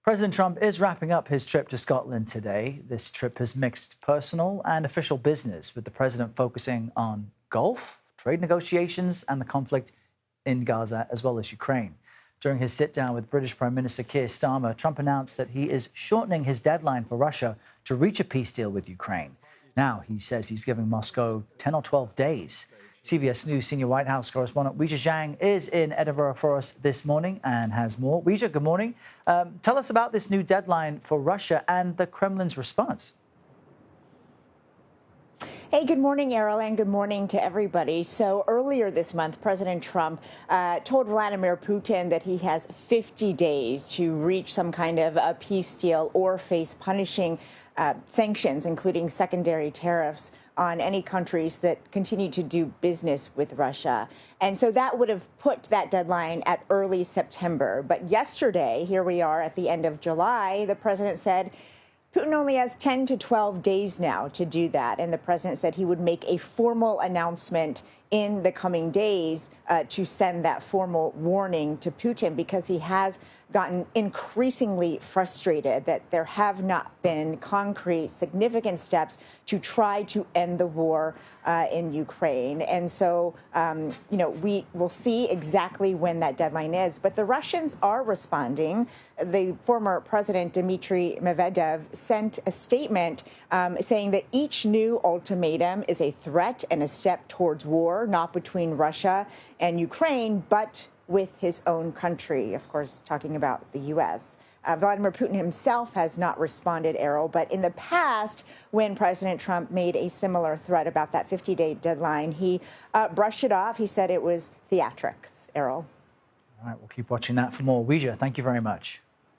President Trump is wrapping up his trip to Scotland today. This trip has mixed personal and official business, with the president focusing on golf, trade negotiations, and the conflict in Gaza, as well as Ukraine. During his sit-down with British Prime Minister Keir Starmer, Trump announced that he is shortening his deadline for Russia to reach a peace deal with Ukraine. Now, he says he's giving Moscow 10 or 12 days. CBS News senior White House correspondent Weijia Zhang is in Edinburgh for us this morning and has more. Weijia, good morning. Tell us about this new deadline for Russia and the Kremlin's response. Hey, good morning, Errol, and good morning to everybody. So earlier this month, President Trump told Vladimir Putin that he has 50 days to reach some kind of a peace deal or face punishing sanctions, including secondary tariffs on any countries that continue to do business with Russia. And so that would have put that deadline at early September. But yesterday, here we are at the end of July, the president said Putin only has 10 to 12 days now to do that. And the president said he would make a formal announcement in the coming days to send that formal warning to Putin, because he has gotten increasingly frustrated that there have not been concrete, significant steps to try to end the war in Ukraine. And so, we will see exactly when that deadline is. But the Russians are responding. The former president, Dmitry Medvedev, sent a statement saying that each new ultimatum is a threat and a step towards war, not between Russia and Ukraine, but with his own country, of course, talking about the U.S. Vladimir Putin himself has not responded, Errol, but in the past, when President Trump made a similar threat about that 50-day deadline, he brushed it off. He said it was theatrics, Errol. All right, we'll keep watching that for more. Weijia, thank you very much.